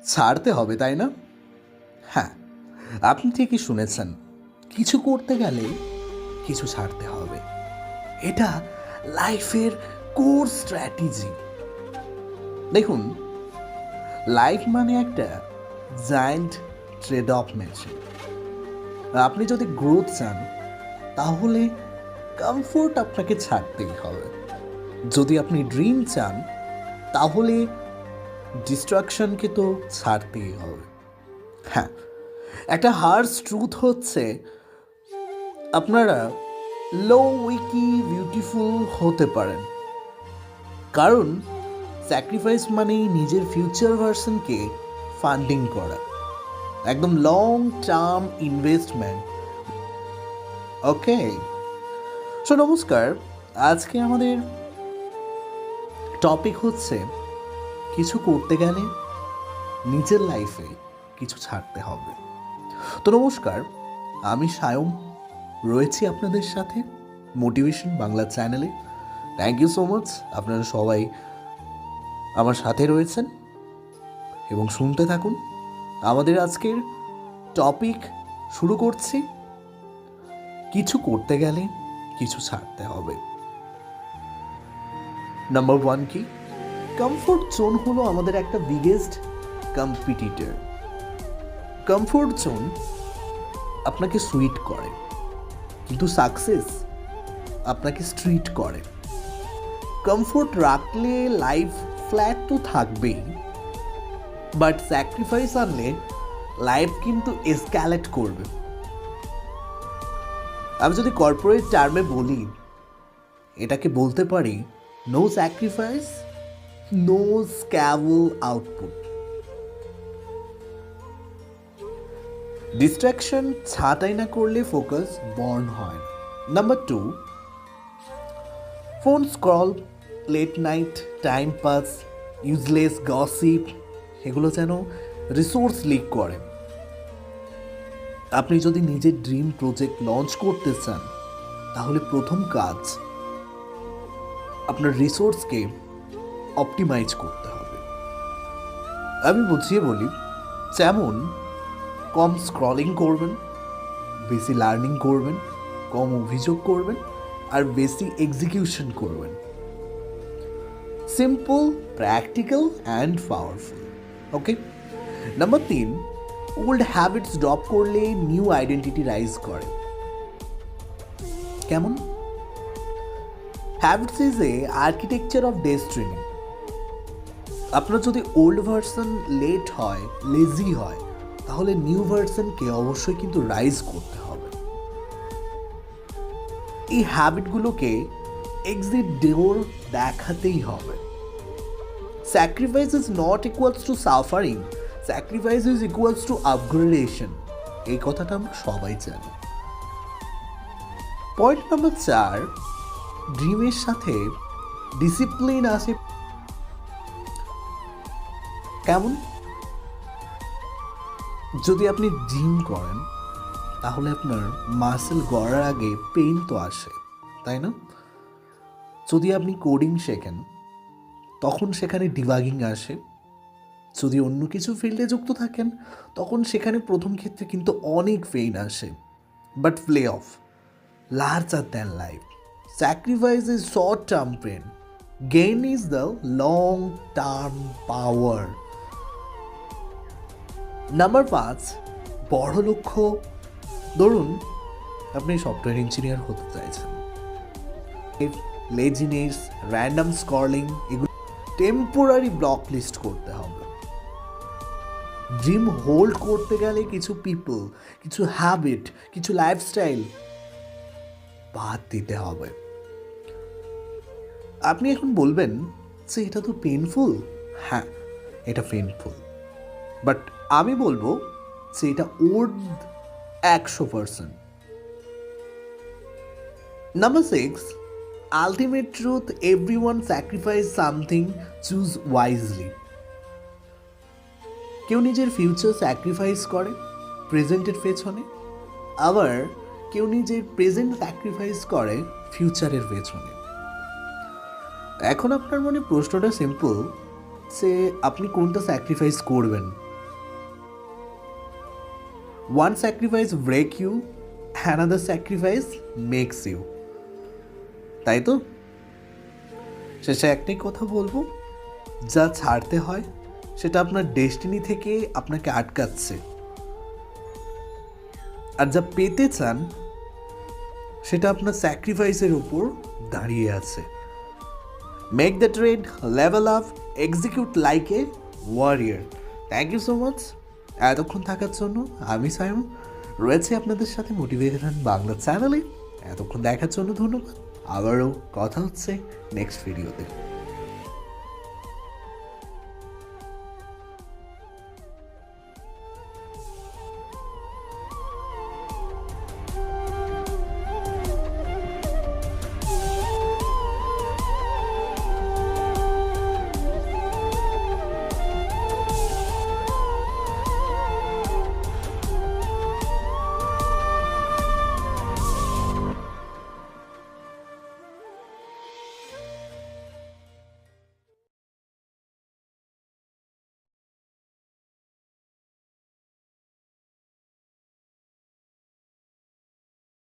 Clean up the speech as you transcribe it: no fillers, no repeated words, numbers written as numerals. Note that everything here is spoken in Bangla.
ছাড়তে হবে, তাই না? হ্যাঁ, আপনি ঠিকই শুনেছেন। কিছু করতে গেলে কিছু ছাড়তে হবে। এটা লাইফের কোর স্ট্র্যাটেজি। দেখুন, লাইফ মানে একটা জায়ান্ট ট্রেড অফ মেশিন। আপনি যদি গ্রোথ চান তাহলে কমফোর্ট আপনাকে ছাড়তেই হবে। যদি আপনি ড্রিম চান তাহলে ডিস্ট্রাকশনকে তো ছাড়তেই হবে। হ্যাঁ, একটা হার্শ ট্রুথ হচ্ছে আপনারা লো উইকি বিউটিফুল হতে পারেন, কারণ স্যাক্রিফাইস মানেই নিজের ফিউচার ভার্সনকে ফান্ডিং করা, একদম লং টার্ম ইনভেস্টমেন্ট। ওকে, সো নমস্কার। আজকে আমাদের টপিক হচ্ছে কিছু করতে গেলে নিজের লাইফে কিছু ছাড়তে হবে। তো নমস্কার, আমি সায়ম রয়েছি আপনাদের সাথে মোটিভেশন বাংলা চ্যানেলে। থ্যাংক ইউ সো মাচ, আপনারা সবাই আমার সাথে রয়েছেন এবং শুনতে থাকুন। আমাদের আজকের টপিক শুরু করছি, কিছু করতে গেলে কিছু ছাড়তে হবে। নাম্বার 1 কি? কমফোর্ট জোন হলো আমাদের একটা বিগেস্ট কম্পিটিটর। কমফোর্ট জোন আপনাকে সুইট করে, কিন্তু সাকসেস আপনাকে স্ট্রিট করে। কমফোর্ট রাখলে লাইফ ফ্ল্যাট তো থাকবেই, বাট স্যাক্রিফাইস আনলে লাইফ কিন্তু এসক্যালেট করবে। আমি যদি কর্পোরেট টার্মে বলি, এটাকে বলতে পারি নো স্যাক্রিফাইস নো স্ক্যাবল আউটপুট। ডিস্ট্রাকশন ছাঁটাই না করলে ফোকাস বর্ন হয়। Number 2, phone scroll, late night time pass, useless gossip, এগুলো যেন রিসোর্স লিক করে। আপনি যদি নিজের ড্রিম প্রজেক্ট লঞ্চ করতে চান তাহলে প্রথম কাজ আপনার রিসোর্সকে অপটিমাইজ করতে হবে। আমি বুঝিয়ে বলি, যেমন কম স্ক্রলিং করবেন, বেশি লার্নিং করবেন, কম অভিযোগ করবেন, আর বেশি এক্সিকিউশন করবেন। Simple, practical and powerful. Okay. Number 3, old habits drop করলে নিউ আইডেন্টিটি রাইজ করে। কেমন? Habits is a architecture of destiny. আপনার যদি ওল্ড ভার্সন লেট হয়, লেজি হয়, তাহলে নিউ ভার্সনকে অবশ্যই কিন্তু রাইজ করতে হবে। এই হ্যাবিটগুলোকে এক্সিট ডোর দেখাতেই হবে। Sacrifice is not equals to suffering, sacrifice is equals to upgradation. এই কথাটা আমরা সবাই জানি। পয়েন্ট নাম্বার 4, ড্রিমের সাথে ডিসিপ্লিন আসে। কেমন? যদি আপনি জিম করেন তাহলে আপনার মাসেল গড়ার আগে পেইন তো আসে, তাই না? যদি আপনি কোডিং শেখেন তখন সেখানে ডিবাগিং আসে। যদি অন্য কিছু ফিল্ডে যুক্ত থাকেন তখন সেখানে প্রথম ক্ষেত্রে কিন্তু অনেক পেইন আসে। But play of larger than life, sacrifice is short term pain, gain is the long term power. Number 5, বড় লক্ষ্য। ধরুন আপনি সফটওয়্যার ইঞ্জিনিয়ার হতে চাইছেন। লেজিনেস, র্যান্ডম স্ক্রলিং, এগুলো টেম্পোরারি ব্লক লিস্ট করতে হবে। ড্রিম হোল্ড করতে গেলে কিছু পিপল, কিছু হ্যাবিট, কিছু লাইফস্টাইল বাদ দিতে হবে। আপনি এখন বলবেন যে এটা তো পেইনফুল। হ্যাঁ, এটা পেইনফুল, বাট আমি বলবো যে এটা worth 100%। Number 6, ultimate truth, everyone sacrifice something, choose wisely. কেউ নিজের ফিউচার স্যাক্রিফাইস করে প্রেজেন্টের পেছনে, আবার কেউ নিজের প্রেজেন্ট স্যাক্রিফাইস করে ফিউচারের পেছনে। এখন আপনার মনে প্রশ্নটা সিম্পল যে আপনি কোনটা স্যাক্রিফাইস করবেন। One sacrifice break you, another sacrifice makes you, তাই তো? শেষে একটাই কথা বলবো, যা ছাড়তে হয় সেটা আপনার ডেস্টিনি থেকে আপনাকে আটকাচ্ছে, আর যা পেতে চান সেটা আপনার স্যাক্রিফাইসের উপর দাঁড়িয়ে আছে। Make the trade, level up, execute like a warrior. Thank you so much এতক্ষণ থাকার জন্য। আমি সায়ন রয়েছে আপনাদের সাথে মোটিভেশন বাংলা চ্যানেলে। এতক্ষণ দেখার জন্য ধন্যবাদ। আবারও কথা হচ্ছে নেক্সট ভিডিওতে।